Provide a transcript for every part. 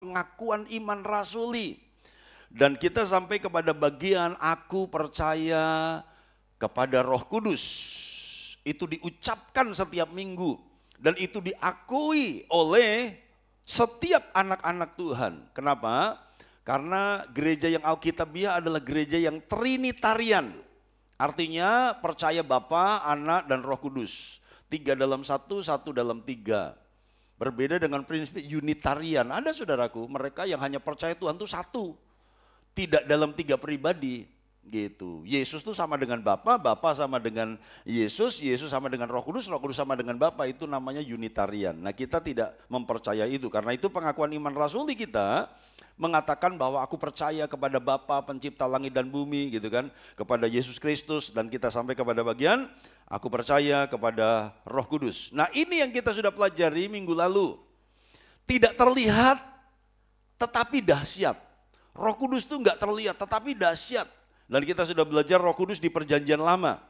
pengakuan iman rasuli. Dan kita sampai kepada bagian aku percaya kepada Roh Kudus. Itu diucapkan setiap minggu dan itu diakui oleh setiap anak-anak Tuhan. Kenapa? Karena gereja yang Alkitabiah adalah gereja yang Trinitarian. Artinya percaya Bapa, Anak, dan Roh Kudus. 3 dalam 1, 1 dalam 3. Berbeda dengan prinsip Unitarian. Ada saudaraku, mereka yang hanya percaya Tuhan itu satu. Tidak dalam 3 pribadi. Gitu. Yesus itu sama dengan Bapa, Bapa sama dengan Yesus, Yesus sama dengan Roh Kudus sama dengan Bapa. Itu namanya Unitarian. Nah, kita tidak mempercayai itu. Karena itu pengakuan iman rasuli kita mengatakan bahwa aku percaya kepada Bapa pencipta langit dan bumi gitu kan, kepada Yesus Kristus, dan kita sampai kepada bagian aku percaya kepada Roh Kudus. Nah, ini yang kita sudah pelajari minggu lalu. Tidak terlihat tetapi dahsyat. Roh Kudus itu enggak terlihat tetapi dahsyat. Dan kita sudah belajar Roh Kudus di Perjanjian Lama.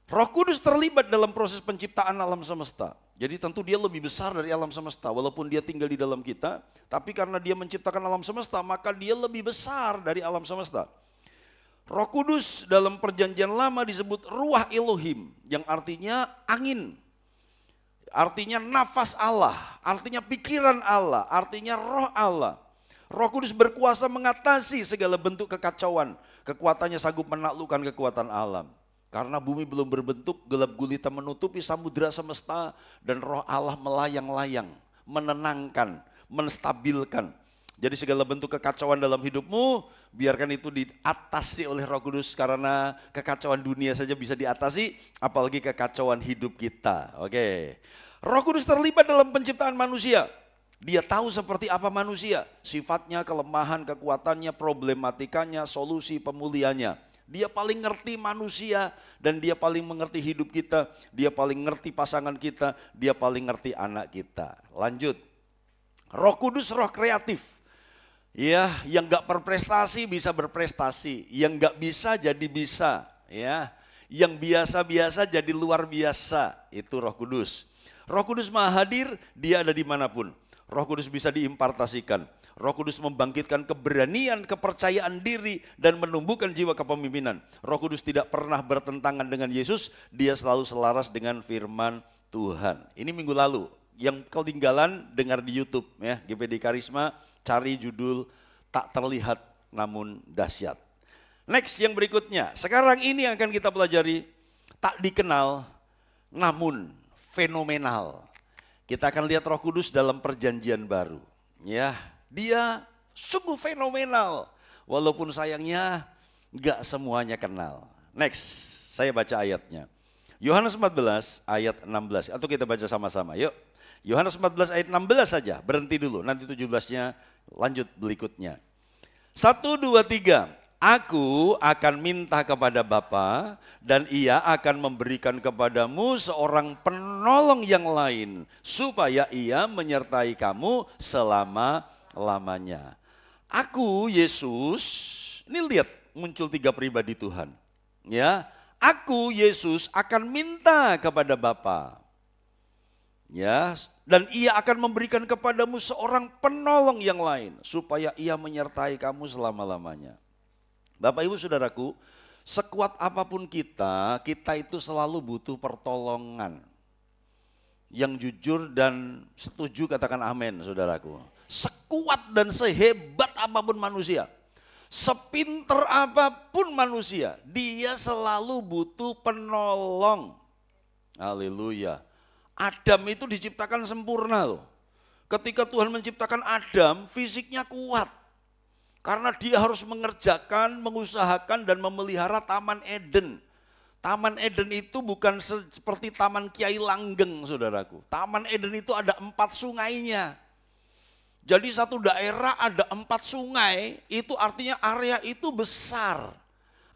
Roh Kudus terlibat dalam proses penciptaan alam semesta. Jadi tentu dia lebih besar dari alam semesta. Walaupun dia tinggal di dalam kita, tapi karena dia menciptakan alam semesta, maka dia lebih besar dari alam semesta. Roh Kudus dalam Perjanjian Lama disebut Ruach Elohim, yang artinya angin. Artinya nafas Allah, artinya pikiran Allah, artinya roh Allah. Roh Kudus berkuasa mengatasi segala bentuk kekacauan. Kekuatannya sanggup menaklukkan kekuatan alam. Karena bumi belum berbentuk, gelap gulita menutupi samudera semesta, dan roh Allah melayang-layang, menenangkan, menstabilkan. Jadi segala bentuk kekacauan dalam hidupmu, biarkan itu diatasi oleh Roh Kudus, karena kekacauan dunia saja bisa diatasi, apalagi kekacauan hidup kita. Oke. Roh Kudus terlibat dalam penciptaan manusia. Dia tahu seperti apa manusia, sifatnya, kelemahan, kekuatannya, problematikanya, solusi pemulihannya. Dia paling ngerti manusia dan dia paling mengerti hidup kita, dia paling ngerti pasangan kita, dia paling ngerti anak kita. Lanjut. Roh Kudus roh kreatif. Ya, yang enggak berprestasi bisa berprestasi, yang enggak bisa jadi bisa, ya. Yang biasa-biasa jadi luar biasa, itu Roh Kudus. Roh Kudus Maha hadir, dia ada dimanapun. Roh Kudus bisa diimpartasikan. Roh Kudus membangkitkan keberanian, kepercayaan diri, dan menumbuhkan jiwa kepemimpinan. Roh Kudus tidak pernah bertentangan dengan Yesus, dia selalu selaras dengan firman Tuhan. Ini minggu lalu, yang ketinggalan dengar di YouTube ya, GPD Karisma, cari judul Tak Terlihat Namun Dahsyat. Next, yang berikutnya, sekarang ini yang akan kita pelajari, tak dikenal namun fenomenal. Kita akan lihat Roh Kudus dalam Perjanjian Baru. Ya, dia sungguh fenomenal. Walaupun sayangnya enggak semuanya kenal. Next, saya baca ayatnya. Yohanes 14 ayat 16. Atau kita baca sama-sama, yuk. Yohanes 14 ayat 16 saja, berhenti dulu. Nanti 17-nya lanjut berikutnya. 1, 2, 3. Aku akan minta kepada Bapa dan ia akan memberikan kepadamu seorang penolong yang lain supaya ia menyertai kamu selama-lamanya. Aku Yesus, ini lihat muncul 3 pribadi Tuhan. Ya, aku Yesus akan minta kepada Bapa. Ya, dan ia akan memberikan kepadamu seorang penolong yang lain supaya ia menyertai kamu selama-lamanya. Bapak Ibu Saudaraku, sekuat apapun kita itu selalu butuh pertolongan. Yang jujur dan setuju katakan amin saudaraku. Sekuat dan sehebat apapun manusia, sepinter apapun manusia, dia selalu butuh penolong. Haleluya. Adam itu diciptakan sempurna loh. Ketika Tuhan menciptakan Adam, fisiknya kuat. Karena dia harus mengerjakan, mengusahakan dan memelihara Taman Eden. Taman Eden itu bukan seperti Taman Kiai Langgeng saudaraku. Taman Eden itu ada 4 sungainya. Jadi satu daerah ada 4 sungai, itu artinya area itu besar.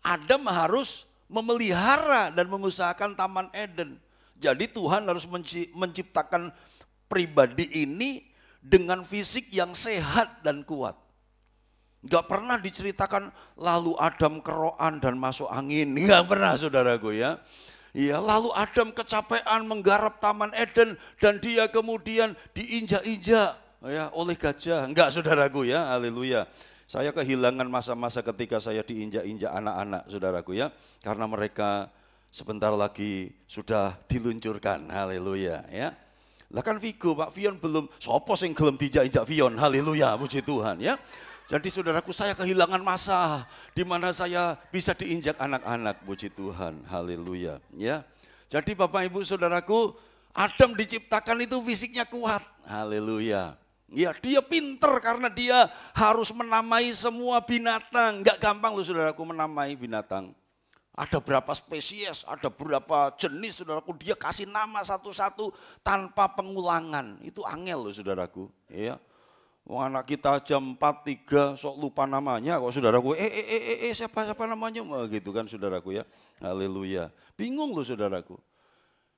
Adam harus memelihara dan mengusahakan Taman Eden. Jadi Tuhan harus menciptakan pribadi ini dengan fisik yang sehat dan kuat. Enggak pernah diceritakan lalu Adam keroan dan masuk angin. Enggak pernah saudaraku ya. Ya, lalu Adam kecapean menggarap Taman Eden dan dia kemudian diinjak-injak ya oleh gajah. Enggak saudaraku ya, haleluya. Saya kehilangan masa-masa ketika saya diinjak-injak anak-anak saudaraku ya. Karena mereka sebentar lagi sudah diluncurkan, haleluya ya. Lah kan Vigo, Pak Vion belum, sopo sing gelem dijak-injak Vion, haleluya, puji Tuhan ya. Jadi saudaraku saya kehilangan masa di mana saya bisa diinjak anak-anak, puji Tuhan, haleluya ya. Jadi Bapak Ibu saudaraku, Adam diciptakan itu fisiknya kuat, haleluya. Ya dia pinter karena dia harus menamai semua binatang, enggak gampang loh saudaraku menamai binatang. Ada berapa spesies, ada berapa jenis saudaraku, dia kasih nama satu-satu tanpa pengulangan, itu angel loh saudaraku ya. Wah, anak kita jam 4.3 sok lupa namanya kok saudaraku. Siapa namanya? Gitu kan saudaraku ya. Haleluya. Bingung loh saudaraku.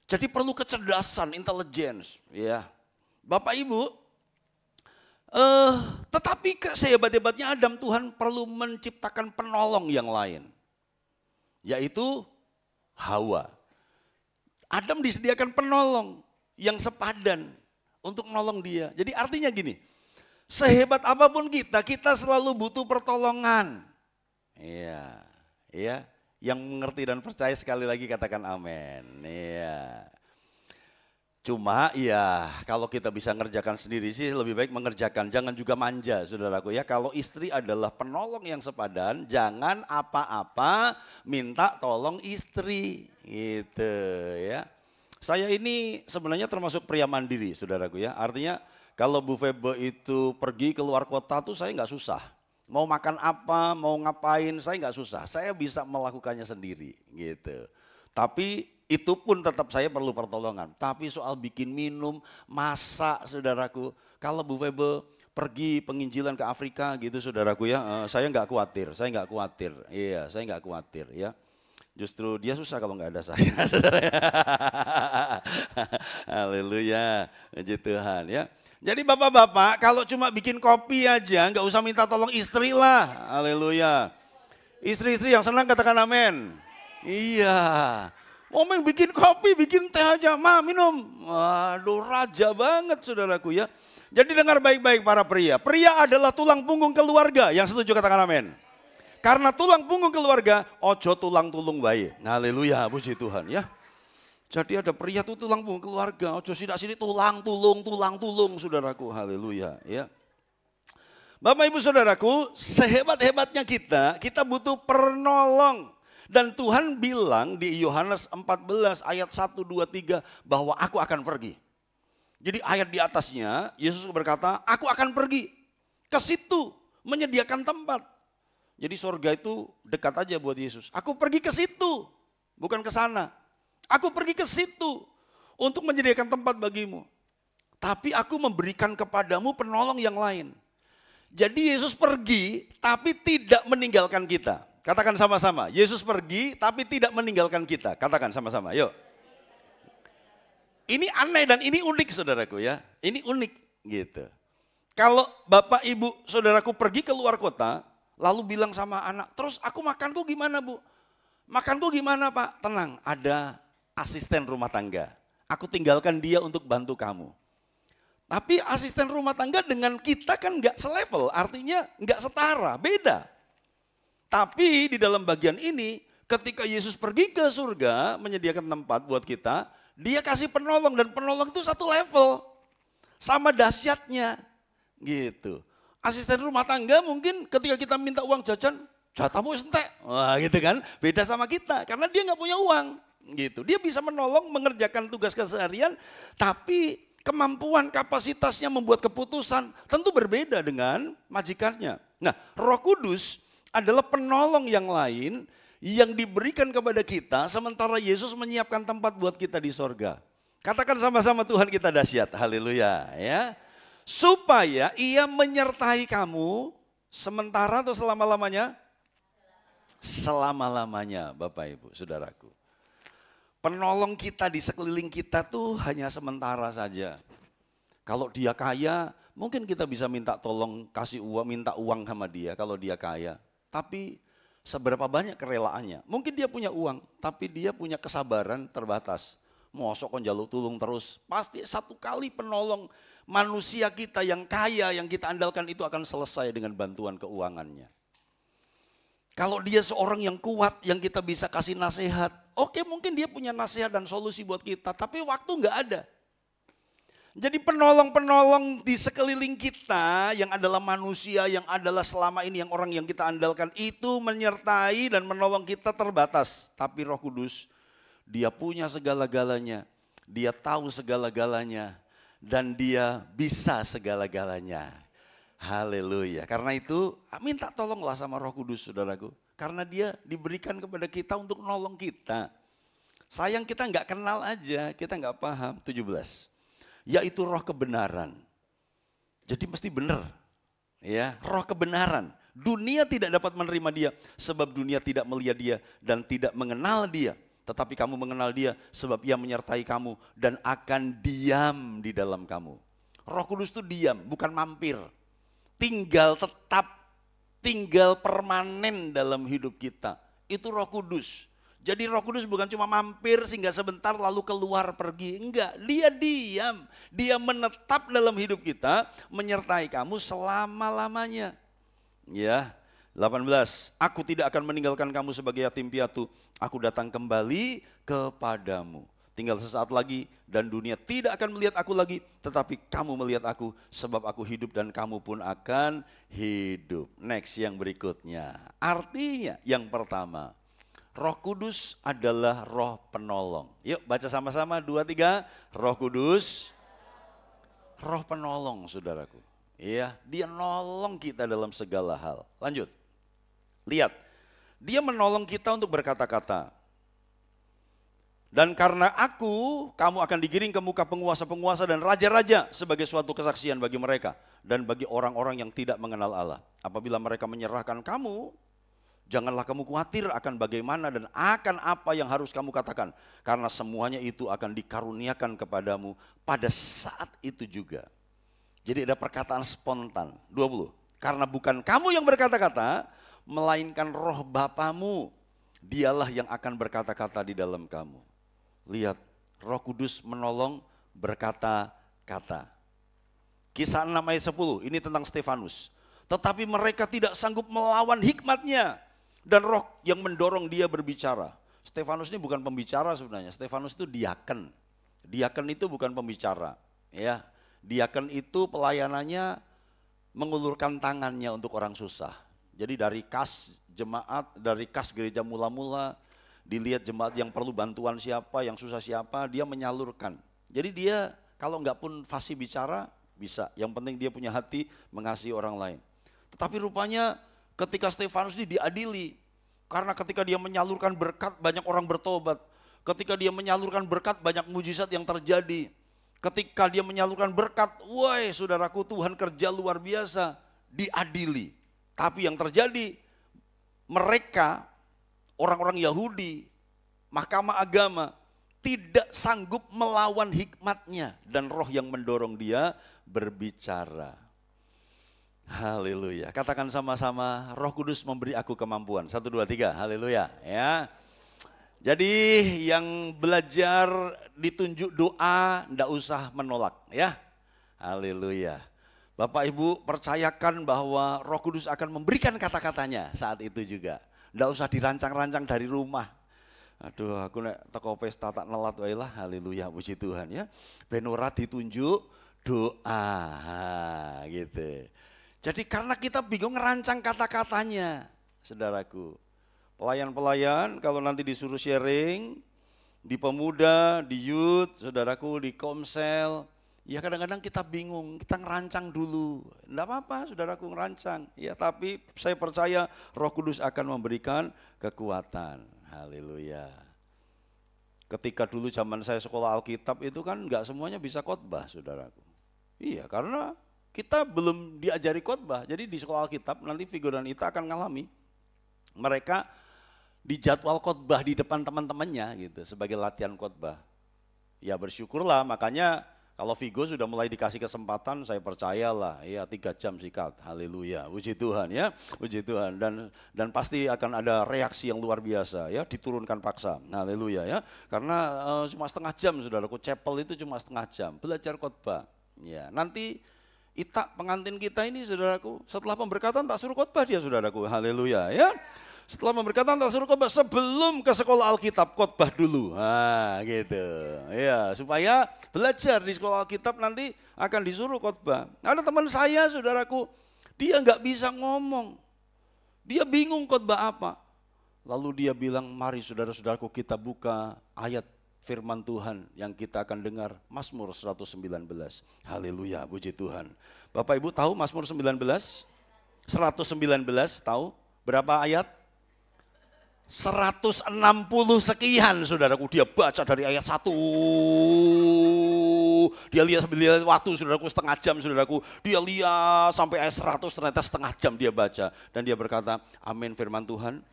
Jadi perlu kecerdasan, intelligence ya. Bapak Ibu, tetapi sehebat-hebatnya Adam, Tuhan perlu menciptakan penolong yang lain. Yaitu Hawa. Adam disediakan penolong yang sepadan untuk menolong dia. Jadi artinya gini, sehebat apapun kita selalu butuh pertolongan. Iya, iya. Yang mengerti dan percaya sekali lagi katakan amin. Iya. Cuma ya kalau kita bisa ngerjakan sendiri sih lebih baik mengerjakan. Jangan juga manja saudaraku ya. Kalau istri adalah penolong yang sepadan, jangan apa-apa minta tolong istri gitu ya. Saya ini sebenarnya termasuk pria mandiri saudaraku ya. Artinya kalau Bu Febe itu pergi keluar kota tuh saya nggak susah. Mau makan apa, mau ngapain, saya nggak susah. Saya bisa melakukannya sendiri gitu. Tapi itu pun tetap saya perlu pertolongan. Tapi soal bikin minum, masak saudaraku. Kalau Bu Febe pergi penginjilan ke Afrika gitu saudaraku ya, saya nggak khawatir, Iya, saya nggak khawatir ya. Justru dia susah kalau nggak ada saya, saudara. Haleluya, puji Tuhan ya. Jadi bapak-bapak kalau cuma bikin kopi aja nggak usah minta tolong istri lah. Haleluya. Istri-istri yang senang katakan amin. Iya. Omeng bikin kopi, bikin teh aja, ma minum. Waduh raja banget saudaraku ya. Jadi dengar baik-baik para pria. Pria adalah tulang punggung keluarga. Yang setuju katakan amin. Karena tulang punggung keluarga, ojo tulang tulung bayi. Haleluya, puji Tuhan ya. Jadi ada pria itu tulang punggung keluarga, ojo sidak-sidik tulang tulung, saudaraku, haleluya ya. Bapak Ibu saudaraku, sehebat-hebatnya kita butuh penolong. Dan Tuhan bilang di Yohanes 14 ayat 1, 2, 3 bahwa aku akan pergi. Jadi ayat di atasnya Yesus berkata, aku akan pergi ke situ menyediakan tempat. Jadi surga itu dekat aja buat Yesus. Aku pergi ke situ, bukan ke sana. Aku pergi ke situ untuk menyediakan tempat bagimu. Tapi aku memberikan kepadamu penolong yang lain. Jadi Yesus pergi tapi tidak meninggalkan kita. Katakan sama-sama, Yesus pergi tapi tidak meninggalkan kita. Katakan sama-sama, yuk. Ini aneh dan ini unik saudaraku ya. Ini unik gitu. Kalau bapak ibu saudaraku pergi ke luar kota, lalu bilang sama anak, terus aku makanku gimana bu? Makanku gimana pak? Tenang, ada asisten rumah tangga. Aku tinggalkan dia untuk bantu kamu. Tapi asisten rumah tangga dengan kita kan gak selevel, artinya gak setara, beda. Tapi di dalam bagian ini, ketika Yesus pergi ke surga menyediakan tempat buat kita, dia kasih penolong dan penolong itu satu level. Sama dahsyatnya gitu. Asisten rumah tangga mungkin ketika kita minta uang jajan, jatahmu entek. Wah gitu kan, beda sama kita karena dia gak punya uang. Gitu. Dia bisa menolong mengerjakan tugas keseharian, tapi kemampuan kapasitasnya membuat keputusan tentu berbeda dengan majikannya. Nah, Roh Kudus adalah penolong yang lain yang diberikan kepada kita sementara Yesus menyiapkan tempat buat kita di sorga. Katakan sama-sama Tuhan kita dahsyat, haleluya ya. Supaya ia menyertai kamu sementara atau selama-lamanya? Selama-lamanya Bapak Ibu, saudaraku. Penolong kita di sekeliling kita tuh hanya sementara saja. Kalau dia kaya, mungkin kita bisa minta tolong kasih uang, minta uang sama dia kalau dia kaya. Tapi seberapa banyak kerelaannya? Mungkin dia punya uang, tapi dia punya kesabaran terbatas. Mosok kon jaluk tulung terus, pasti satu kali penolong Manusia kita yang kaya, yang kita andalkan itu akan selesai dengan bantuan keuangannya. Kalau dia seorang yang kuat, yang kita bisa kasih nasihat, oke mungkin dia punya nasihat dan solusi buat kita, tapi waktu nggak ada. Jadi penolong-penolong di sekeliling kita yang adalah manusia, yang adalah selama ini yang orang yang kita andalkan itu menyertai dan menolong kita terbatas. Tapi Roh Kudus, dia punya segala-galanya, dia tahu segala-galanya, dan dia bisa segala-galanya. Haleluya. Karena itu minta tolonglah sama Roh Kudus saudaraku. Karena dia diberikan kepada kita untuk nolong kita. Sayang kita nggak kenal aja, kita nggak paham. 17. Yaitu roh kebenaran. Jadi mesti benar. Ya, roh kebenaran. Dunia tidak dapat menerima dia sebab dunia tidak melihat dia dan tidak mengenal dia. Tetapi kamu mengenal dia sebab ia menyertai kamu dan akan diam di dalam kamu. Roh Kudus itu diam, bukan mampir. Tinggal tetap, tinggal permanen dalam hidup kita. Itu Roh Kudus. Jadi Roh Kudus bukan cuma mampir sehingga sebentar lalu keluar pergi. Enggak, dia diam. Dia menetap dalam hidup kita, menyertai kamu selama-lamanya. Ya, 18. Aku tidak akan meninggalkan kamu sebagai yatim piatu. Aku datang kembali kepadamu. Tinggal sesaat lagi dan dunia tidak akan melihat aku lagi, tetapi kamu melihat aku sebab aku hidup dan kamu pun akan hidup. Next yang berikutnya. Artinya yang pertama, Roh Kudus adalah roh penolong. Yuk baca sama-sama 2, 3. Roh Kudus, roh penolong saudaraku. Iya, dia nolong kita dalam segala hal. Lanjut. Lihat, dia menolong kita untuk berkata-kata. Dan karena aku, kamu akan digiring ke muka penguasa-penguasa dan raja-raja sebagai suatu kesaksian bagi mereka. Dan bagi orang-orang yang tidak mengenal Allah. Apabila mereka menyerahkan kamu, janganlah kamu khawatir akan bagaimana dan akan apa yang harus kamu katakan. Karena semuanya itu akan dikaruniakan kepadamu pada saat itu juga. Jadi ada perkataan spontan. 20. Karena bukan kamu yang berkata-kata, melainkan roh Bapamu. Dialah yang akan berkata-kata di dalam kamu. Lihat, Roh Kudus menolong berkata-kata. Kisah 6 ayat 10, ini tentang Stefanus. Tetapi mereka tidak sanggup melawan hikmatnya. Dan roh yang mendorong dia berbicara. Stefanus ini bukan pembicara sebenarnya, Stefanus itu diaken. Diaken itu bukan pembicara. Ya, diaken itu pelayanannya mengulurkan tangannya untuk orang susah. Jadi dari kas jemaat, dari kas gereja mula-mula, dilihat jemaat yang perlu bantuan siapa, yang susah siapa, dia menyalurkan. Jadi dia kalau nggak pun fasih bicara, bisa. Yang penting dia punya hati mengasihi orang lain. Tetapi rupanya ketika Stefanus ini diadili, karena ketika dia menyalurkan berkat banyak orang bertobat. Ketika dia menyalurkan berkat banyak mujizat yang terjadi. Ketika dia menyalurkan berkat, woi saudaraku Tuhan kerja luar biasa, diadili. Tapi yang terjadi mereka orang-orang Yahudi, mahkamah agama tidak sanggup melawan hikmatnya dan roh yang mendorong dia berbicara. Haleluya. Katakan sama-sama, Roh Kudus memberi aku kemampuan. 1, 2, 3. Haleluya. Ya. Jadi yang belajar ditunjuk doa, enggak usah menolak ya. Haleluya. Bapak Ibu percayakan bahwa Roh Kudus akan memberikan kata-katanya saat itu juga. Nggak usah dirancang-rancang dari rumah. Aduh aku nek teko pesta tak nelat wae lah. Haleluya, puji Tuhan ya. Ben ora ditunjuk doa gitu. Jadi karena kita bingung ngerancang kata-katanya, saudaraku. Pelayan-pelayan kalau nanti disuruh sharing di pemuda, di youth, saudaraku di komsel, ya kadang-kadang kita bingung, kita ngerancang dulu. Enggak apa-apa saudaraku ngerancang. Ya tapi saya percaya Roh Kudus akan memberikan kekuatan. Haleluya. Ketika dulu zaman saya sekolah Alkitab itu kan enggak semuanya bisa khotbah saudaraku. Iya karena kita belum diajari khotbah. Jadi di sekolah Alkitab nanti figuran kita akan ngalami. Mereka dijadwal khotbah di depan teman-temannya gitu sebagai latihan khotbah. Ya bersyukurlah makanya kalau Vigo sudah mulai dikasih kesempatan, saya percayalah, ya 3 jam sikat, haleluya, puji Tuhan ya, puji Tuhan, dan pasti akan ada reaksi yang luar biasa ya, diturunkan paksa, haleluya ya, karena cuma setengah jam saudaraku, chapel itu cuma setengah jam, belajar khotbah, Ya, nanti Ita pengantin kita ini saudaraku, setelah pemberkatan tak suruh khotbah dia saudaraku, haleluya ya. Setelah pemberkatan tak suruh khotbah, sebelum ke sekolah Alkitab khotbah dulu, nah gitu. Ya, supaya belajar di sekolah Alkitab nanti akan disuruh khotbah. Ada teman saya saudaraku, dia nggak bisa ngomong, dia bingung khotbah apa. Lalu dia bilang, mari saudara-saudaraku kita buka ayat firman Tuhan yang kita akan dengar, Mazmur 119. Haleluya, puji Tuhan. Bapak Ibu tahu Mazmur 19? 119 tahu? Berapa ayat? 160 sekian saudaraku, dia baca dari ayat 1. Dia lihat sambil lihat waktu saudaraku setengah jam saudaraku. Dia lihat sampai ayat 100 ternyata setengah jam dia baca. Dan dia berkata, amin firman Tuhan.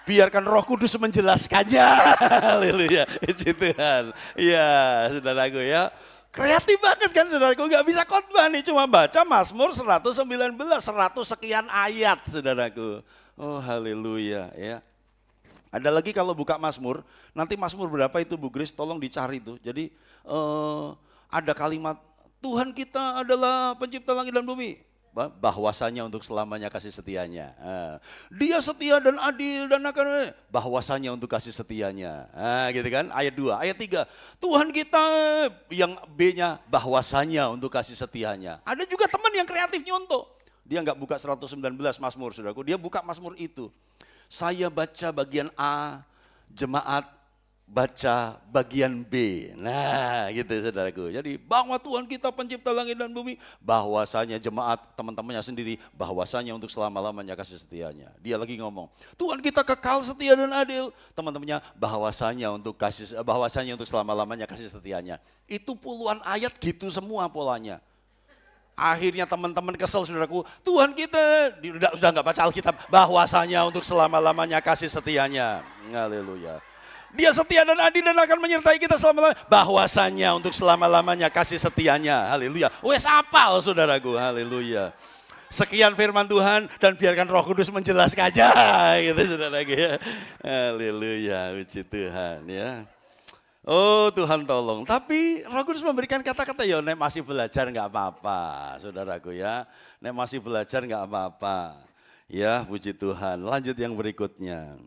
Biarkan Roh Kudus menjelaskannya. Haleluya, puji Tuhan. Iya, saudaraku ya. Kreatif banget kan saudaraku, nggak bisa khotbah nih, cuma baca Mazmur 119, 100 sekian ayat saudaraku. Oh haleluya ya. Ada lagi kalau buka Mazmur, nanti Mazmur berapa itu Bu Grace, tolong dicari tuh. Jadi ada kalimat, Tuhan kita adalah pencipta langit dan bumi. Bahwasanya untuk selamanya kasih setianya. Dia setia dan adil dan akan bahwasanya untuk kasih setianya. Gitu kan, ayat 2, ayat 3. Tuhan kita yang B-nya bahwasanya untuk kasih setianya. Ada juga teman yang kreatif nyontoh. Dia nggak buka 119 Mazmur saudaraku, dia buka Mazmur itu. Saya baca bagian A, jemaat baca bagian B. Nah gitu saudaraku. Jadi bahwa Tuhan kita pencipta langit dan bumi, bahwasanya jemaat teman-temannya sendiri, bahwasanya untuk selama-lamanya kasih setianya. Dia lagi ngomong, Tuhan kita kekal setia dan adil. Teman-temannya bahwasanya untuk selama-lamanya kasih setianya. Itu puluhan ayat gitu semua polanya. Akhirnya teman-teman kesel saudaraku, Tuhan kita sudah nggak baca Alkitab, bahwasanya untuk selama-lamanya kasih setianya. Haleluya. Dia setia dan adil dan akan menyertai kita selama-lamanya. Bahwasanya untuk selama-lamanya kasih setianya. Haleluya. Wes apal saudaraku. Haleluya. Sekian firman Tuhan dan biarkan Roh Kudus menjelaskan aja. Gitu saudaraku ya. Haleluya. Puji Tuhan ya. Oh Tuhan tolong. Tapi Roh Kudus memberikan kata-kata, ya nek masih belajar nggak apa-apa saudaraku ya. Nek masih belajar nggak apa-apa. Ya puji Tuhan. Lanjut yang berikutnya.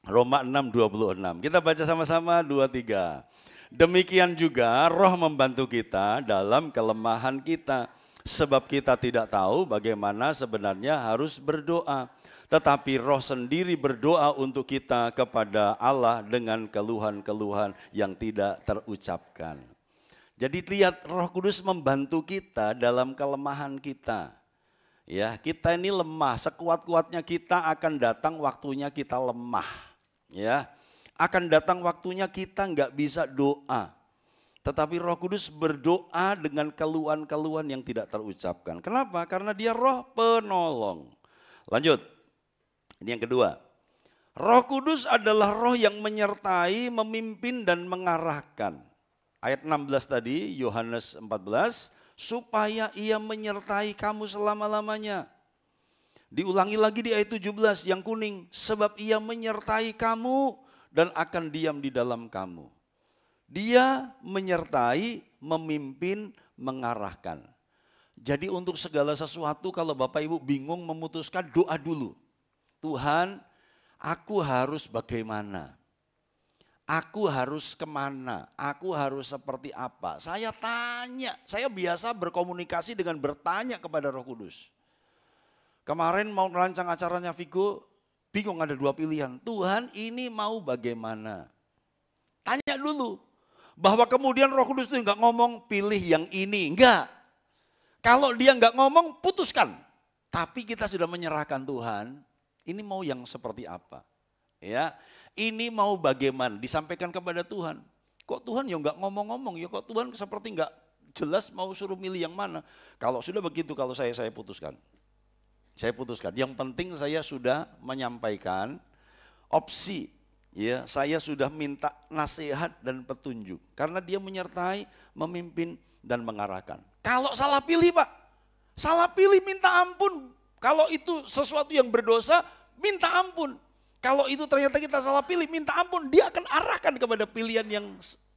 Roma 6:26. Kita baca sama-sama 2-3. Demikian juga Roh membantu kita dalam kelemahan kita. Sebab kita tidak tahu bagaimana sebenarnya harus berdoa. Tetapi Roh sendiri berdoa untuk kita kepada Allah dengan keluhan-keluhan yang tidak terucapkan. Jadi lihat, Roh Kudus membantu kita dalam kelemahan kita. Ya, kita ini lemah, sekuat-kuatnya kita akan datang waktunya kita lemah. Ya, akan datang waktunya kita nggak bisa doa. Tetapi Roh Kudus berdoa dengan keluhan-keluhan yang tidak terucapkan. Kenapa? Karena dia Roh penolong. Lanjut, ini yang kedua. Roh Kudus adalah Roh yang menyertai, memimpin dan mengarahkan. Ayat 16 tadi, Yohanes 14, supaya ia menyertai kamu selama-lamanya. Diulangi lagi di ayat 17 yang kuning, sebab ia menyertai kamu dan akan diam di dalam kamu. Dia menyertai, memimpin, mengarahkan. Jadi untuk segala sesuatu kalau Bapak Ibu bingung memutuskan, doa dulu. Tuhan, aku harus bagaimana? Aku harus kemana? Aku harus seperti apa? Saya tanya, saya biasa berkomunikasi dengan bertanya kepada Roh Kudus. Kemarin mau merancang acaranya Vigo, bingung ada 2 pilihan. Tuhan ini mau bagaimana? Tanya dulu. Bahwa kemudian Roh Kudus itu enggak ngomong pilih yang ini, enggak. Kalau dia enggak ngomong, putuskan. Tapi kita sudah menyerahkan Tuhan, ini mau yang seperti apa? Ya, ini mau bagaimana? Disampaikan kepada Tuhan. Kok Tuhan ya enggak ngomong-ngomong, ya kok Tuhan seperti enggak jelas mau suruh milih yang mana? Kalau sudah begitu, kalau saya putuskan. Saya putuskan, yang penting saya sudah menyampaikan opsi, ya, saya sudah minta nasihat dan petunjuk. Karena dia menyertai, memimpin dan mengarahkan. Kalau salah pilih Pak, salah pilih minta ampun. Kalau itu sesuatu yang berdosa, minta ampun. Kalau itu ternyata kita salah pilih, minta ampun. Dia akan arahkan kepada pilihan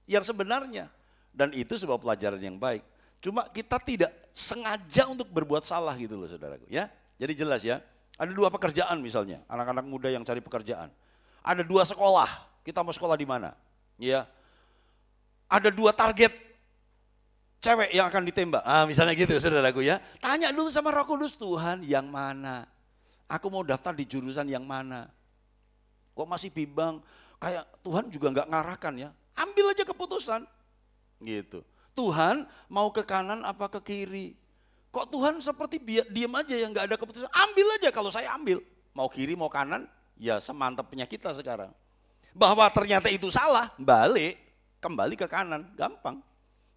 yang sebenarnya. Dan itu sebuah pelajaran yang baik. Cuma kita tidak sengaja untuk berbuat salah gitu loh saudaraku ya. Jadi jelas ya, ada dua pekerjaan misalnya, anak-anak muda yang cari pekerjaan. Ada dua sekolah, kita mau sekolah di mana? Ya. Ada dua target cewek yang akan ditembak. Misalnya gitu saudaraku ya. Tanya dulu sama Roh Kudus, Tuhan yang mana? Aku mau daftar di jurusan yang mana? Kok masih bimbang? Kayak Tuhan juga nggak ngarahkan ya. Ambil aja keputusan. Gitu. Tuhan mau ke kanan apa ke kiri? Kok Tuhan seperti diam aja yang nggak ada keputusan? Ambil aja, kalau saya ambil. Mau kiri mau kanan, ya semantapnya kita sekarang. Bahwa ternyata itu salah, balik. Kembali ke kanan, gampang.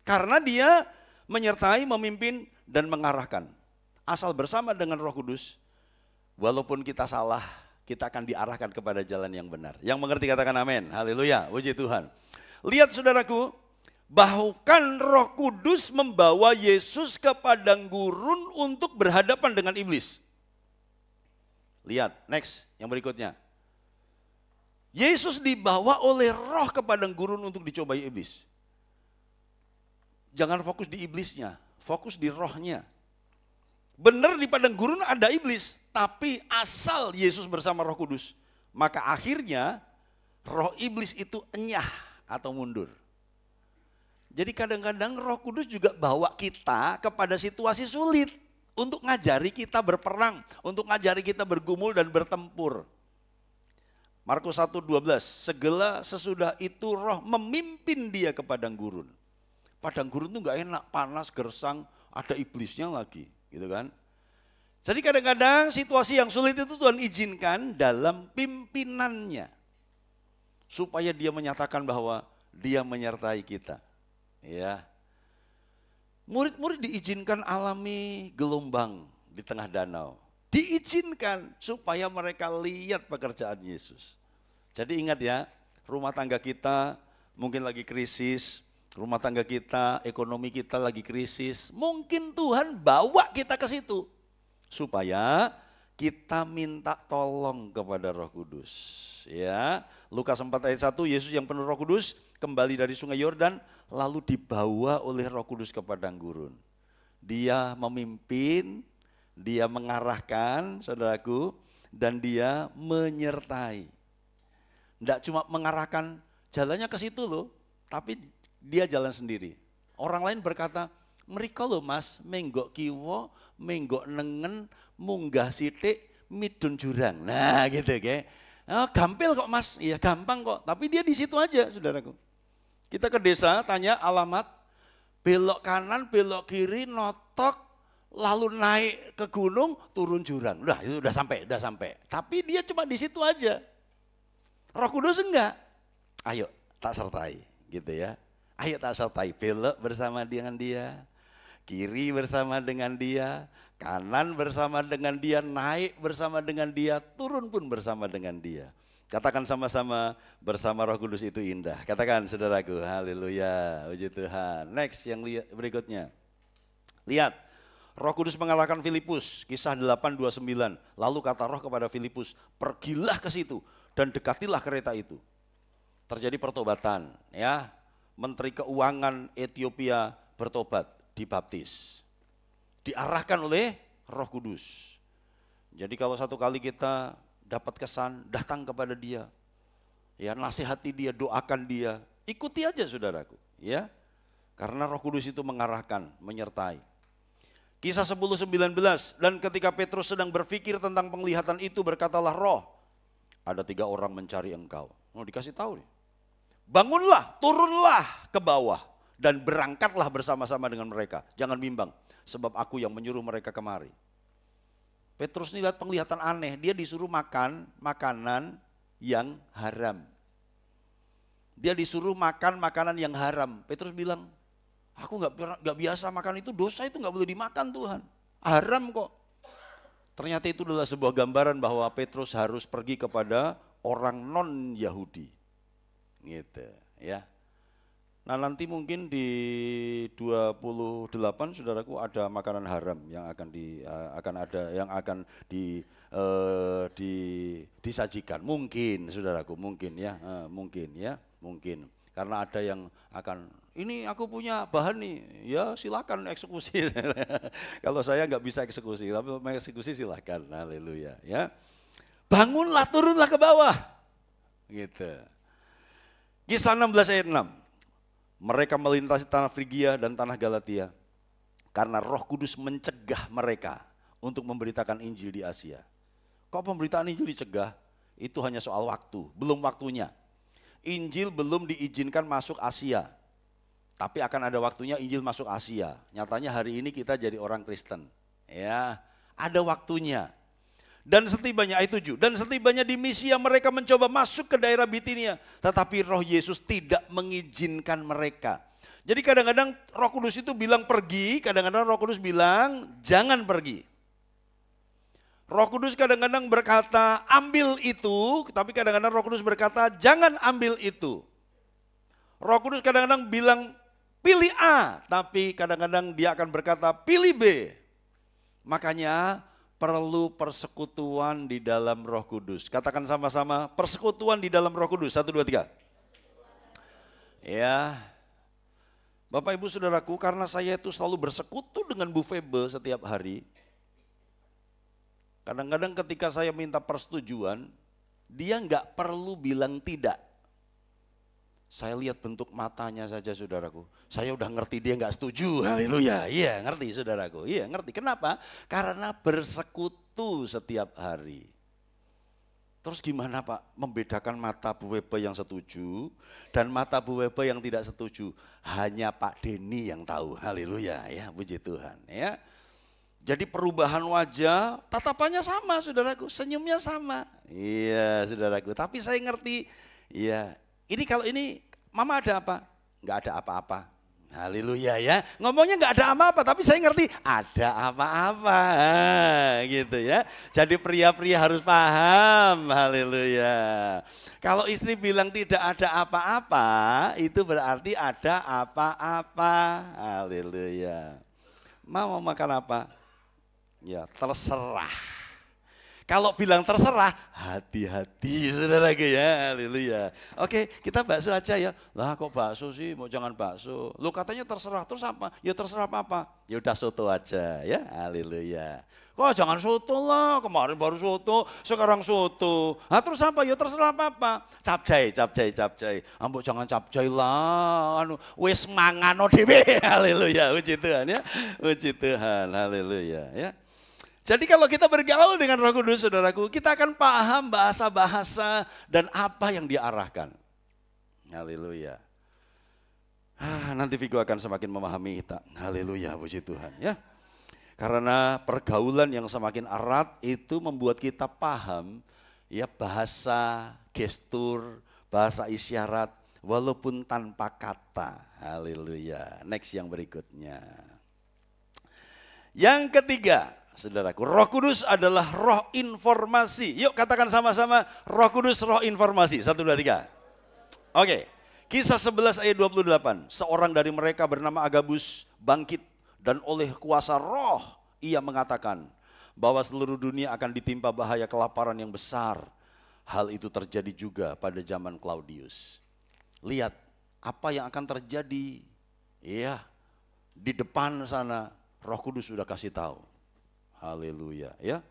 Karena dia menyertai, memimpin, dan mengarahkan. Asal bersama dengan Roh Kudus, walaupun kita salah, kita akan diarahkan kepada jalan yang benar. Yang mengerti katakan amin, haleluya, puji Tuhan. Lihat saudaraku, bahkan Roh Kudus membawa Yesus ke padang gurun untuk berhadapan dengan iblis. Lihat, next, yang berikutnya. Yesus dibawa oleh Roh ke padang gurun untuk dicobai iblis. Jangan fokus di iblisnya, fokus di rohnya. Benar di padang gurun ada iblis, tapi asal Yesus bersama Roh Kudus, maka akhirnya roh iblis itu enyah atau mundur. Jadi kadang-kadang Roh Kudus juga bawa kita kepada situasi sulit untuk ngajari kita berperang, untuk ngajari kita bergumul dan bertempur. Markus 1:12, segala sesudah itu roh memimpin dia ke padang gurun. Padang gurun itu gak enak, panas, gersang, ada iblisnya lagi, gitu kan. Jadi kadang-kadang situasi yang sulit itu Tuhan izinkan dalam pimpinannya. Supaya dia menyatakan bahwa dia menyertai kita. Ya. Murid-murid diizinkan alami gelombang di tengah danau. Diizinkan supaya mereka lihat pekerjaan Yesus. Jadi ingat ya, rumah tangga kita mungkin lagi krisis, rumah tangga kita, ekonomi kita lagi krisis. Mungkin Tuhan bawa kita ke situ supaya kita minta tolong kepada Roh Kudus. Ya, Lukas 4 ayat 1, Yesus yang penuh Roh Kudus kembali dari Sungai Yordan lalu dibawa oleh Roh Kudus ke padang gurun. Dia memimpin, dia mengarahkan, saudaraku, dan dia menyertai. Tidak cuma mengarahkan jalannya ke situ loh, tapi dia jalan sendiri. Orang lain berkata, mereka loh mas, menggok kiwo, menggok nengen, munggah sitik, midun jurang. Nah gitu kayak, oh, gampil kok mas, iya gampang kok. Tapi dia di situ aja saudaraku. Kita ke desa, tanya alamat, belok kanan, belok kiri, notok, lalu naik ke gunung, turun jurang. Udah itu udah sampai. Tapi dia cuma di situ aja. Roh Kudus enggak. Ayo tak sertai gitu ya. Ayo tak sertai, belok bersama dengan dia, kiri bersama dengan dia, kanan bersama dengan dia, naik bersama dengan dia, turun pun bersama dengan dia. Katakan sama-sama, bersama Roh Kudus itu indah. Katakan saudaraku, haleluya, puji Tuhan. Next yang berikutnya. Lihat, Roh Kudus mengalahkan Filipus, kisah 8:29. Lalu kata Roh kepada Filipus, pergilah ke situ dan dekatilah kereta itu. Terjadi pertobatan, ya. Menteri Keuangan Ethiopia bertobat, dibaptis. Diarahkan oleh Roh Kudus. Jadi kalau satu kali kita dapat kesan, datang kepada dia. Ya, nasihati dia, doakan dia. Ikuti aja saudaraku, ya. Karena Roh Kudus itu mengarahkan, menyertai. Kisah 10:19, dan ketika Petrus sedang berpikir tentang penglihatan itu, berkatalah Roh, ada 3 orang mencari engkau. Mau dikasih tahu nih. Bangunlah, turunlah ke bawah dan berangkatlah bersama-sama dengan mereka. Jangan bimbang, sebab aku yang menyuruh mereka kemari. Petrus ini lihat penglihatan aneh, dia disuruh makan makanan yang haram. Dia disuruh makan makanan yang haram. Petrus bilang, aku nggak biasa makan itu, dosa itu nggak boleh dimakan Tuhan. Haram kok. Ternyata itu adalah sebuah gambaran bahwa Petrus harus pergi kepada orang non-Yahudi. Gitu ya. Nah nanti mungkin di 28 saudaraku ada makanan haram yang akan disajikan. Mungkin saudaraku, mungkin ya, mungkin. Karena ada yang akan, ini aku punya bahan nih, ya silakan eksekusi. Kalau saya nggak bisa eksekusi, tapi mau eksekusi silakan, haleluya. Ya, bangunlah, turunlah ke bawah, gitu. Kisah 16 ayat 6, mereka melintasi tanah Frigia dan tanah Galatia, karena Roh Kudus mencegah mereka untuk memberitakan Injil di Asia. Kok pemberitaan Injil dicegah? Itu hanya soal waktu, belum waktunya. Injil belum diizinkan masuk Asia, tapi akan ada waktunya Injil masuk Asia. Nyatanya hari ini kita jadi orang Kristen, ya, ada waktunya. Dan setibanya ayat 7, dan setibanya di Misia mereka mencoba masuk ke daerah Bitinia, tetapi Roh Yesus tidak mengizinkan mereka. Jadi kadang-kadang Roh Kudus itu bilang pergi, kadang-kadang Roh Kudus bilang jangan pergi. Roh Kudus kadang-kadang berkata ambil itu, tapi kadang-kadang Roh Kudus berkata jangan ambil itu. Roh Kudus kadang-kadang bilang pilih A, tapi kadang-kadang dia akan berkata pilih B. Makanya perlu persekutuan di dalam Roh Kudus. Katakan sama-sama, persekutuan di dalam Roh Kudus. 1, 2, 3. Ya, Bapak Ibu Saudaraku, karena saya itu selalu bersekutu dengan Bu Febe setiap hari. Kadang-kadang ketika saya minta persetujuan, dia nggak perlu bilang tidak. Saya lihat bentuk matanya saja saudaraku. Saya udah ngerti dia nggak setuju, haleluya. Iya ngerti saudaraku, iya ngerti. Kenapa? Karena bersekutu setiap hari. Terus gimana Pak membedakan mata Bu Webe yang setuju dan mata Bu Webe yang tidak setuju? Hanya Pak Denny yang tahu, haleluya ya, puji Tuhan ya. Jadi perubahan wajah, tatapannya sama saudaraku, senyumnya sama. Iya saudaraku, tapi saya ngerti, iya ini kalau ini mama ada apa? Enggak ada apa-apa. Haleluya ya, ngomongnya enggak ada apa-apa tapi saya ngerti ada apa-apa gitu ya. Jadi pria-pria harus paham, haleluya. Kalau istri bilang tidak ada apa-apa itu berarti ada apa-apa, haleluya. Mau makan apa? Ya terserah. Kalau bilang terserah, hati-hati saudaraku ya, haleluya. Oke, kita bakso aja ya. Lah kok bakso sih, mau jangan bakso. Lu katanya terserah, terus apa? Ya terserah apa-apa. Ya udah soto aja ya, haleluya. Kok jangan soto lah, kemarin baru soto, sekarang soto. Nah terus apa? Ya terserah apa-apa. Capcay. Ambok jangan capcay lah, anu wis mangano dhewe, haleluya. Puji Tuhan ya, puji Tuhan, haleluya ya. Jadi kalau kita bergaul dengan Roh Kudus saudaraku, kita akan paham bahasa-bahasa dan apa yang diarahkan. Haleluya. Nanti Vigo akan semakin memahami kita. Haleluya, puji Tuhan ya. Karena pergaulan yang semakin erat itu membuat kita paham ya bahasa, gestur, bahasa isyarat walaupun tanpa kata. Haleluya. Next yang berikutnya. Yang ketiga, saudaraku, Roh Kudus adalah roh informasi. Yuk katakan sama-sama, Roh Kudus roh informasi. 1, 2, 3. Oke, Kisah 11 ayat 28. Seorang dari mereka bernama Agabus bangkit dan oleh kuasa roh ia mengatakan bahwa seluruh dunia akan ditimpa bahaya kelaparan yang besar. Hal itu terjadi juga pada zaman Claudius. Lihat apa yang akan terjadi. Iya, di depan sana Roh Kudus sudah kasih tahu. Haleluya ya.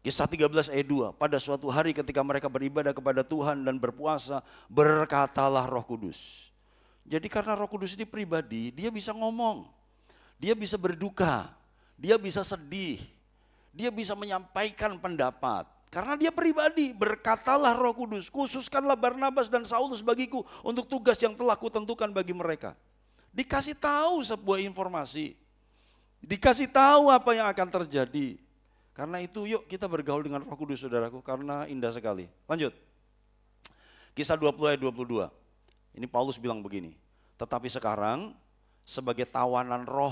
Kisah 13 ayat 2. Pada suatu hari ketika mereka beribadah kepada Tuhan dan berpuasa, berkatalah Roh Kudus. Jadi karena Roh Kudus ini pribadi, dia bisa ngomong. Dia bisa berduka, dia bisa sedih. Dia bisa menyampaikan pendapat. Karena dia pribadi, berkatalah Roh Kudus, khususkanlah Barnabas dan Saulus bagiku untuk tugas yang telah kutentukan bagi mereka. Dikasih tahu sebuah informasi. Dikasih tahu apa yang akan terjadi. Karena itu yuk kita bergaul dengan Roh Kudus saudaraku, karena indah sekali. Lanjut. Kisah 20 ayat 22. Ini Paulus bilang begini. Tetapi sekarang sebagai tawanan roh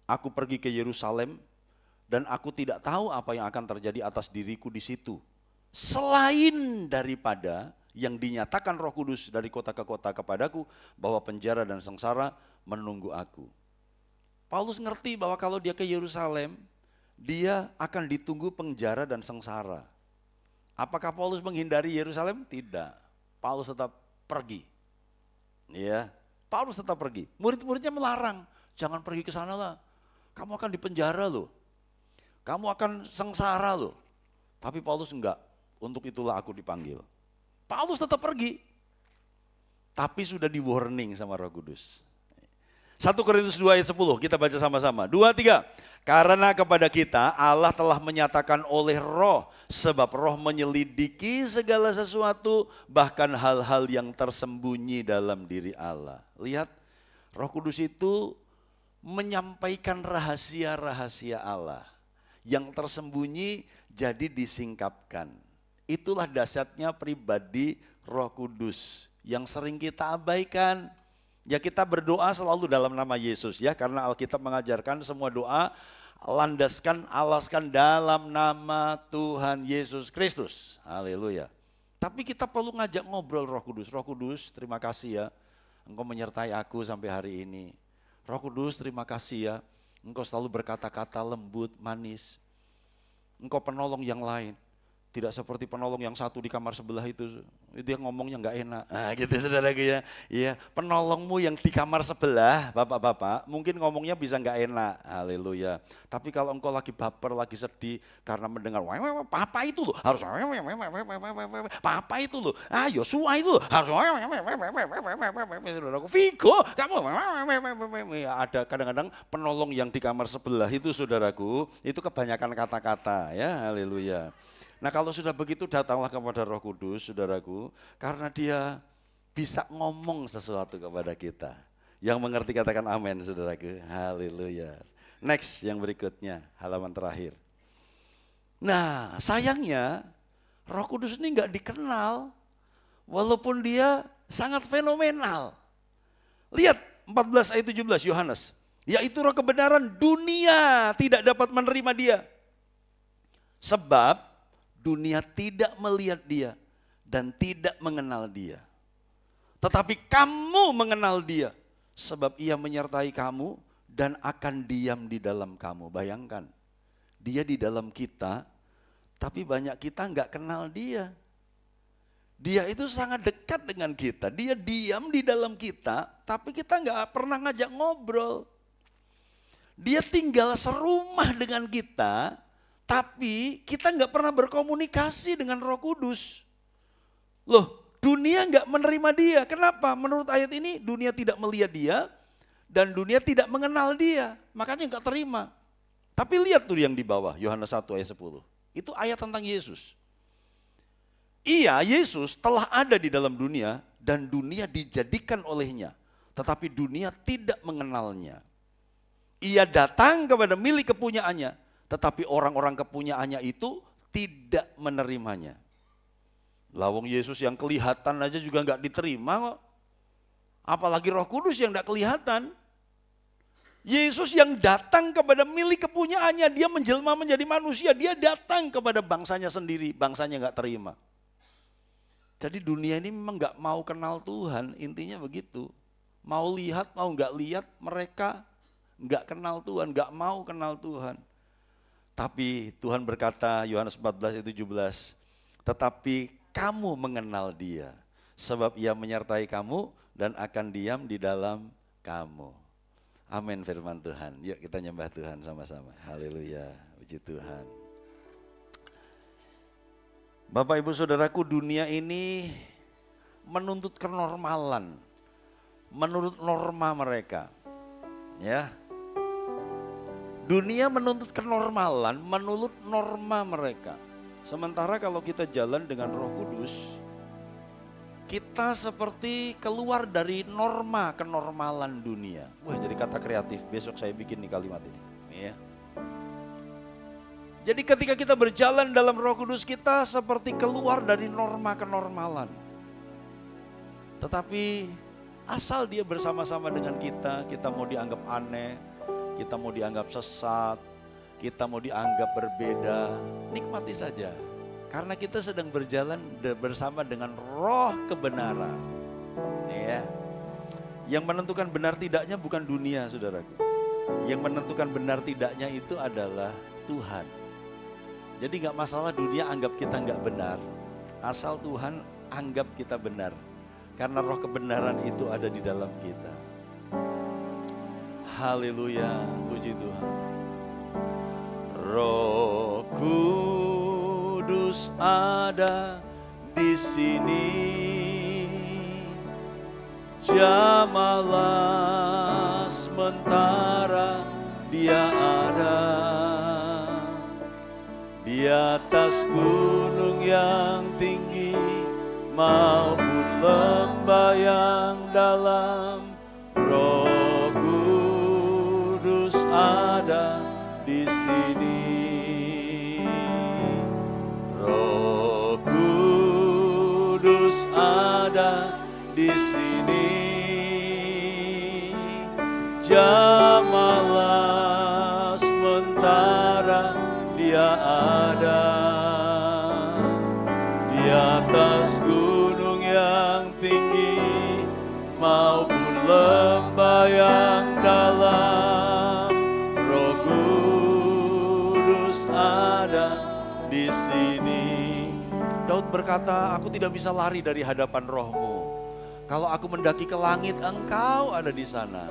aku pergi ke Yerusalem dan aku tidak tahu apa yang akan terjadi atas diriku di situ. Selain daripada yang dinyatakan Roh Kudus dari kota ke kota kepadaku bahwa penjara dan sengsara menunggu aku. Paulus ngerti bahwa kalau dia ke Yerusalem, dia akan ditunggu penjara dan sengsara. Apakah Paulus menghindari Yerusalem? Tidak. Paulus tetap pergi. Ya, Paulus tetap pergi. Murid-muridnya melarang, jangan pergi ke sana lah. Kamu akan dipenjara loh. Kamu akan sengsara loh. Tapi Paulus enggak, untuk itulah aku dipanggil. Paulus tetap pergi. Tapi sudah di warning sama Roh Kudus. 1 Korintus 2 ayat 10, kita baca sama-sama. 2, 3. Karena kepada kita Allah telah menyatakan oleh Roh, sebab Roh menyelidiki segala sesuatu, bahkan hal-hal yang tersembunyi dalam diri Allah. Lihat, Roh Kudus itu menyampaikan rahasia-rahasia Allah. Yang tersembunyi jadi disingkapkan. Itulah dahsyatnya pribadi Roh Kudus yang sering kita abaikan. Ya, kita berdoa selalu dalam nama Yesus ya, karena Alkitab mengajarkan semua doa alaskan dalam nama Tuhan Yesus Kristus. Haleluya. Tapi kita perlu ngajak ngobrol Roh Kudus. Roh Kudus, terima kasih ya, Engkau menyertai aku sampai hari ini. Roh Kudus, terima kasih ya, Engkau selalu berkata-kata lembut, manis. Engkau penolong yang lain. Tidak seperti penolong yang satu di kamar sebelah itu, dia ngomongnya nggak enak. Nah, gitu saudaraku ya. Iya, penolongmu yang di kamar sebelah, bapak-bapak, mungkin ngomongnya bisa nggak enak. Haleluya. Tapi kalau engkau lagi baper, lagi sedih karena mendengar, papa itu loh harus, papa itu loh, Yosua itu loh harus, saudaraku, Vigo, kamu, ada kadang-kadang penolong yang di kamar sebelah itu, saudaraku, itu kebanyakan kata-kata ya. Haleluya. Nah, kalau sudah begitu datanglah kepada Roh Kudus, saudaraku, karena dia bisa ngomong sesuatu kepada kita. Yang mengerti katakan amin, saudaraku. Haleluya. Next, yang berikutnya, halaman terakhir. Nah, sayangnya Roh Kudus ini enggak dikenal, walaupun dia sangat fenomenal. Lihat 14 ayat 17 Yohanes. Yaitu roh kebenaran, dunia tidak dapat menerima dia. Sebab dunia tidak melihat dia dan tidak mengenal dia. Tetapi kamu mengenal dia, sebab ia menyertai kamu dan akan diam di dalam kamu. Bayangkan, dia di dalam kita, tapi banyak kita nggak kenal dia. Dia itu sangat dekat dengan kita, dia diam di dalam kita, tapi kita nggak pernah ngajak ngobrol. Dia tinggal serumah dengan kita, tapi kita nggak pernah berkomunikasi dengan Roh Kudus. Loh, dunia nggak menerima dia. Kenapa? Menurut ayat ini dunia tidak melihat dia dan dunia tidak mengenal dia. Makanya nggak terima. Tapi lihat tuh yang di bawah, Yohanes 1 ayat 10. Itu ayat tentang Yesus. Ia, Yesus, telah ada di dalam dunia dan dunia dijadikan olehnya. Tetapi dunia tidak mengenalnya. Ia datang kepada milik kepunyaannya. Tetapi orang-orang kepunyaannya itu tidak menerimanya. Lawang Yesus yang kelihatan aja juga nggak diterima kok. Apalagi Roh Kudus yang nggak kelihatan. Yesus yang datang kepada milik kepunyaannya, dia menjelma menjadi manusia, dia datang kepada bangsanya sendiri, bangsanya nggak terima. Jadi dunia ini memang nggak mau kenal Tuhan, intinya begitu. Mau lihat, mau nggak lihat, mereka nggak kenal Tuhan, nggak mau kenal Tuhan. Tapi Tuhan berkata, Yohanes 14 ayat 17, tetapi kamu mengenal dia, sebab ia menyertai kamu dan akan diam di dalam kamu. Amin firman Tuhan. Yuk kita nyembah Tuhan sama-sama. Haleluya, puji Tuhan. Bapak Ibu Saudaraku, dunia ini menuntut kenormalan, menurut norma mereka. Ya. Dunia menuntut kenormalan menurut norma mereka. Sementara kalau kita jalan dengan Roh Kudus, kita seperti keluar dari norma kenormalan dunia. Wah, jadi kata kreatif, besok saya bikin nih kalimat ini. Ya. Jadi ketika kita berjalan dalam Roh Kudus, kita seperti keluar dari norma kenormalan. Tetapi asal dia bersama-sama dengan kita mau dianggap aneh, kita mau dianggap sesat, kita mau dianggap berbeda, nikmati saja. Karena kita sedang berjalan bersama dengan roh kebenaran. Ya. Yang menentukan benar tidaknya bukan dunia, saudaraku. Yang menentukan benar tidaknya itu adalah Tuhan. Jadi gak masalah dunia anggap kita gak benar, asal Tuhan anggap kita benar. Karena roh kebenaran itu ada di dalam kita. Haleluya, puji Tuhan. Roh Kudus ada di sini. Jamalah sementara Dia ada di atas gunung yang tinggi maupun lembah yang dalam. Roh Kudus ada di sini. Roh Kudus ada di sini. Jamalah sementara Dia ada di atas gunung yang tinggi maupun lembah yang dalam. Roh Kudus ada di sini. Daud berkata, aku tidak bisa lari dari hadapan Roh-Mu. Kalau aku mendaki ke langit, Engkau ada di sana.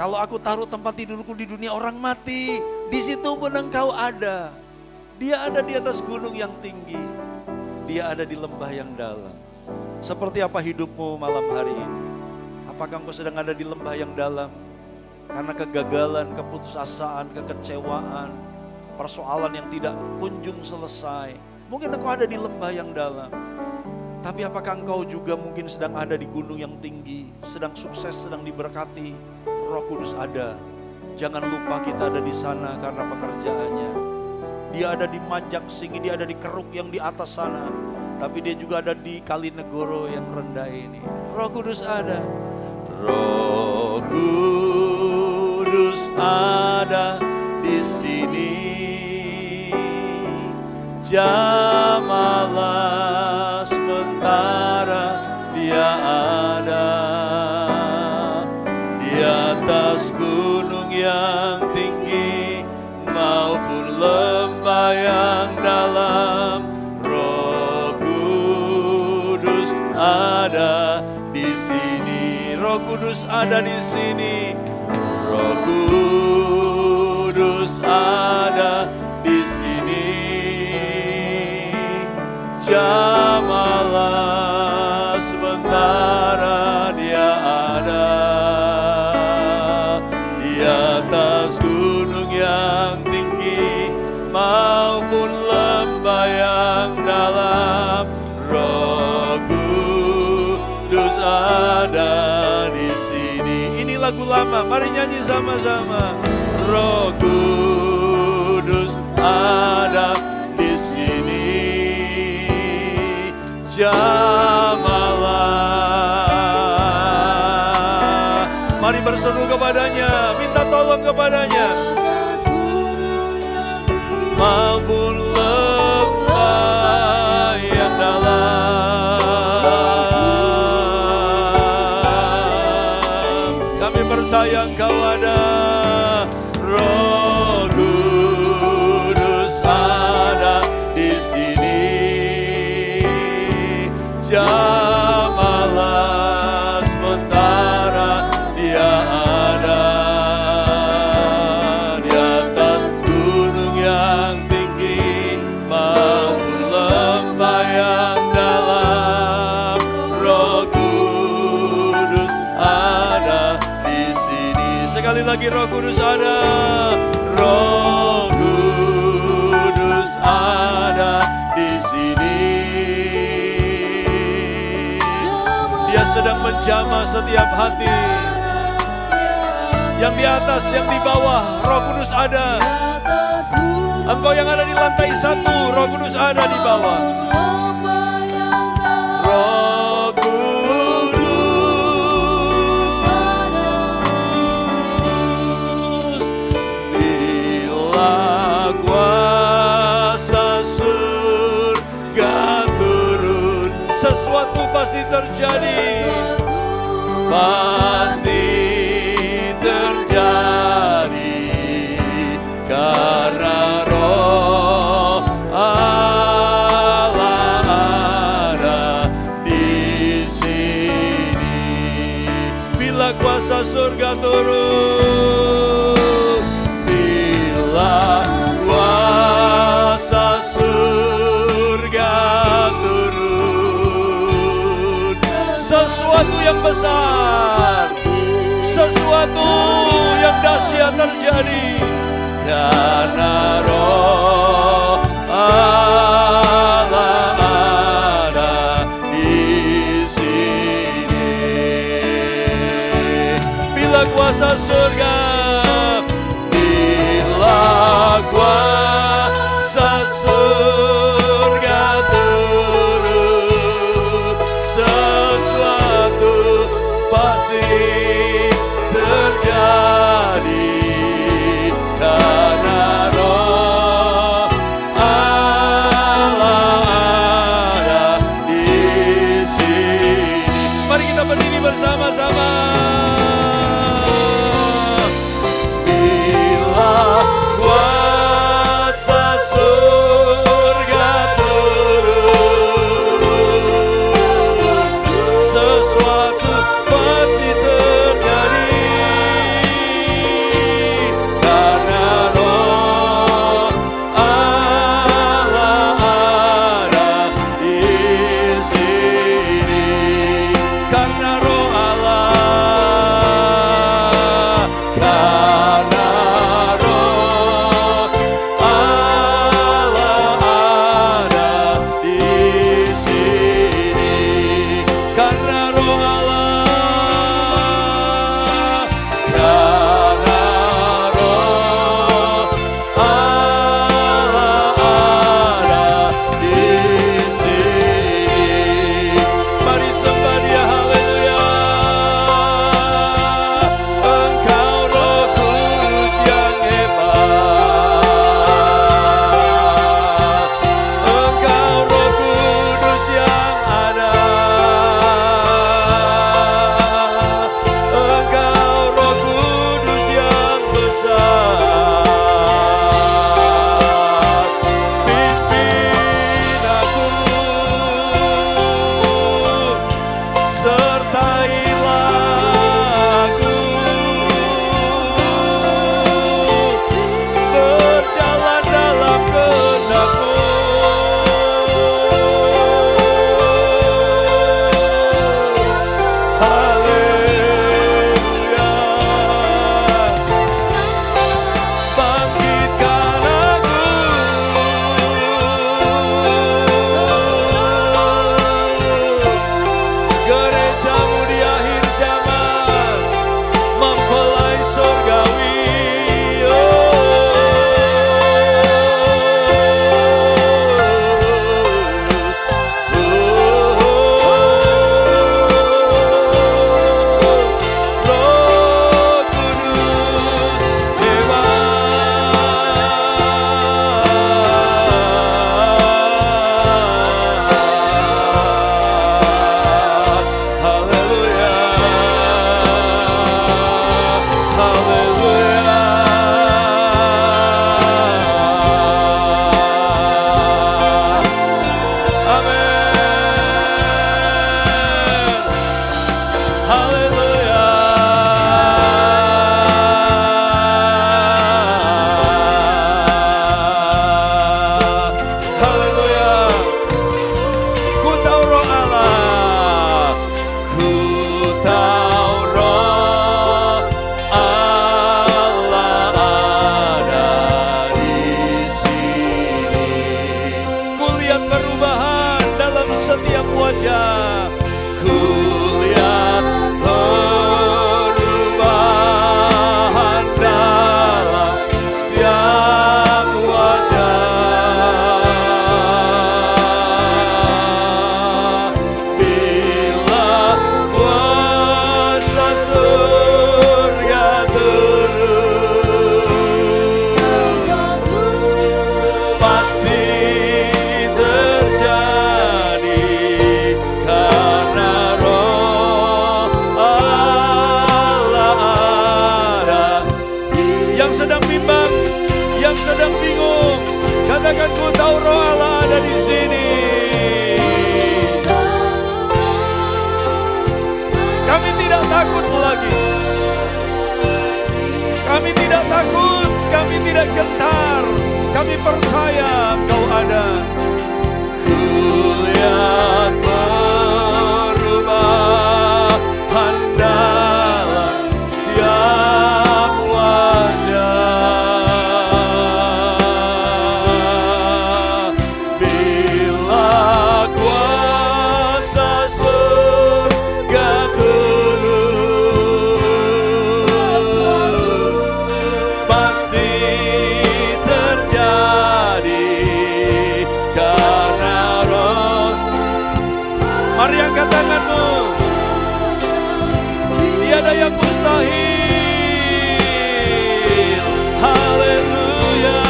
Kalau aku taruh tempat tidurku di dunia orang mati, di situ pun Engkau ada. Dia ada di atas gunung yang tinggi. Dia ada di lembah yang dalam. Seperti apa hidupmu malam hari ini? Apakah engkau sedang ada di lembah yang dalam? Karena kegagalan, keputusasaan, kekecewaan, persoalan yang tidak kunjung selesai. Mungkin engkau ada di lembah yang dalam. Tapi apakah engkau juga mungkin sedang ada di gunung yang tinggi, sedang sukses, sedang diberkati? Roh Kudus ada. Jangan lupa kita ada di sana karena pekerjaannya. Dia ada di Majak Singi, dia ada di Keruk yang di atas sana. Tapi dia juga ada di Kalinegoro yang rendah ini. Roh Kudus ada. Roh Kudus ada di sini. Jamalah sementara Dia ada di atas gunung yang tinggi maupun lembah yang dalam. Roh Kudus ada di sini. Roh Kudus ada di sini. Roh Kudus ada di sini. Jamalah sementara Dia ada di atas gunung yang tinggi maupun lembah yang dalam. Roh Kudus ada di sini. Ini lagu lama, mari nyanyi sama-sama. Roh Kudus ada di sini. Jamalah. Mari berseru kepadanya, minta tolong kepadanya. Maupun lembah yang dalam, kami percaya Engkau ada. Roh Kudus ada di sini. Jamalah sementara Dia ada di atas gunung yang tinggi maupun lembah yang dalam. Roh Kudus ada di sini. Sekali lagi, Roh Kudus ada. Roh Kudus ada di sini. Dia sedang menjamah setiap hati. Yang di atas, yang di bawah, Roh Kudus ada. Engkau yang ada di lantai 1, Roh Kudus ada di bawah. Roh Kudus, bila kuasa surga turun, sesuatu pasti terjadi. Pasti terjadi karena Roh Allah ada di sini. besar, sesuatu yang dahsyat terjadi karena Roh Allah ada di sini. Bila kuasa surga, bila kuasa surga turun, sesuatu pasti terjadi karena Roh Allah ada di sini. Mari kita berdiri bersama-sama. Bila kuasa surga turun, sesuatu pasti terjadi karena Roh Allah ada di sini. Karena Roh Allah, karena Roh Allah ada di sini. Karena Roh Allah, karena Roh Allah ada di sini. Mari sembah Dia, haleluya. Engkau Roh Kudus yang hebat, Engkau Roh Kudus yang ada, Engkau Roh Kudus yang besar. Pimpin aku, sertailah aku, berjalan dalam kehendak-Mu. Haleluya. Bangkitkan aku, gereja-Mu di akhir zaman, mempelai surgawi. Roh Kudus hebat. Haleluya, haleluya. Amin. Haleluya. Haleluya. Ku tahu Roh Allah, ku tahu Roh Allah ada di sini. Ku lihat perubahan dalam setiap wajah, ku lihat perubahan dalam setiap wajah. Bila kuasa surga turun, pasti terjadi karena Roh Allah ada. Yang sedang bimbang, yang sedang bingung, katakan ku tahu Roh Allah ada di sini. Kami tidak takut lagi. Kami tidak takut, kami tidak gentar. Kami percaya Engkau ada. Ku lihat perubahan Mari angkat tanganmu. Tiada yang mustahil. Haleluya.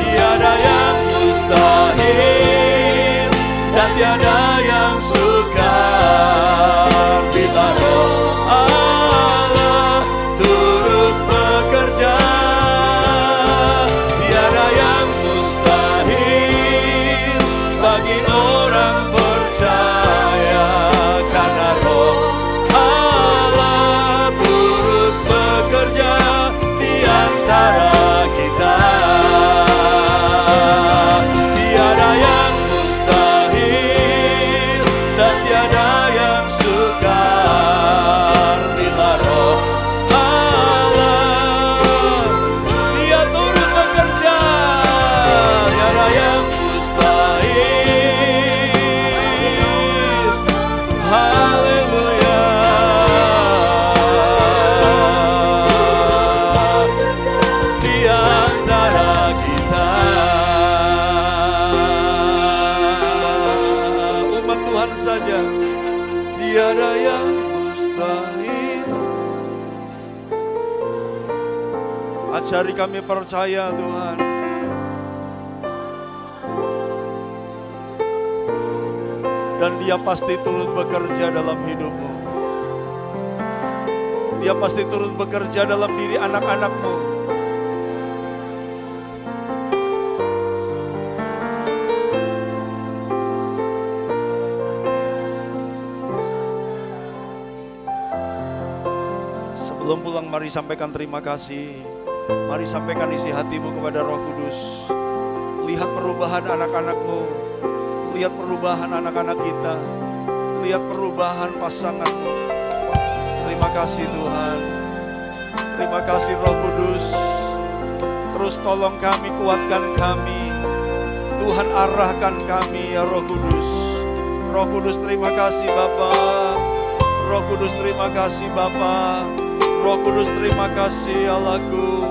Tiada yang mustahil dan tiada yang sukar bila Roh Allah turut bekerja. Tiada yang mustahil bagi orang percaya, karena Roh Allah turut bekerja di antara kita. Tiada yang mustahil dan tiada yang sukar bila Roh Allah Dia turut bekerja. Tiada yang mustahil. Haleluya. Di antara kita, umat Tuhan saja, tiada yang mustahil. Ajari kami percaya Tuhan. Dan Dia pasti turut bekerja dalam hidupmu. Dia pasti turut bekerja dalam diri anak-anakmu. Sebelum pulang, mari sampaikan terima kasih. Mari sampaikan isi hatimu kepada Roh Kudus. Lihat perubahan anak-anakmu. Lihat perubahan anak-anak kita. Lihat perubahan pasanganmu. Terima kasih Tuhan. Terima kasih Roh Kudus. Terus tolong kami, kuatkan kami. Tuhan arahkan kami ya Roh Kudus. Roh Kudus terima kasih Bapa. Roh Kudus terima kasih Bapa. Roh Kudus terima kasih Allahku.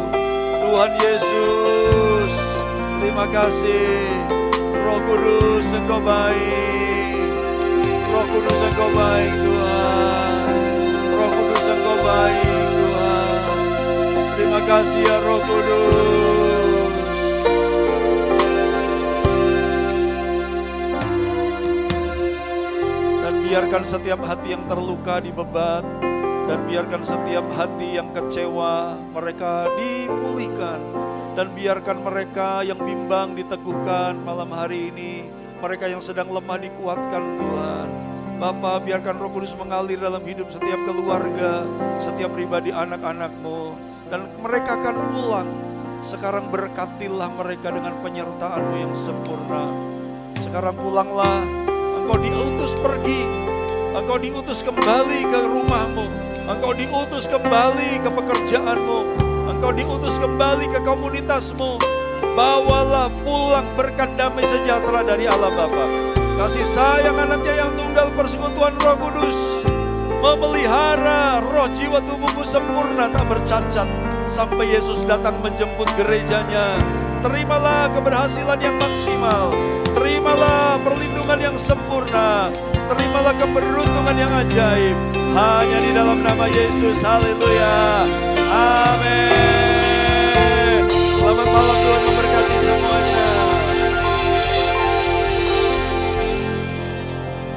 Tuhan Yesus terima kasih. Roh Kudus Engkau baik. Roh Kudus Engkau baik Tuhan. Roh Kudus Engkau baik Tuhan. Terima kasih ya Roh Kudus. Dan biarkan setiap hati yang terluka dibebat. Dan biarkan setiap hati yang kecewa mereka dipulihkan. Dan biarkan mereka yang bimbang diteguhkan malam hari ini. Mereka yang sedang lemah dikuatkan Tuhan. Bapa, biarkan Roh Kudus mengalir dalam hidup setiap keluarga, setiap pribadi anak-anakmu. Dan mereka akan pulang. Sekarang berkatilah mereka dengan penyertaan-Mu yang sempurna. Sekarang pulanglah, Engkau diutus pergi. Engkau diutus kembali ke rumahmu. Engkau diutus kembali ke pekerjaanmu. Engkau diutus kembali ke komunitasmu. Bawalah pulang berkat damai sejahtera dari Allah Bapa. Kasih sayang anaknya yang tunggal, persekutuan Roh Kudus memelihara roh jiwa tubuhmu sempurna tak bercacat sampai Yesus datang menjemput gerejanya. Terimalah keberhasilan yang maksimal. Terimalah perlindungan yang sempurna. Terimalah keberuntungan yang ajaib. Hanya di dalam nama Yesus. Haleluya.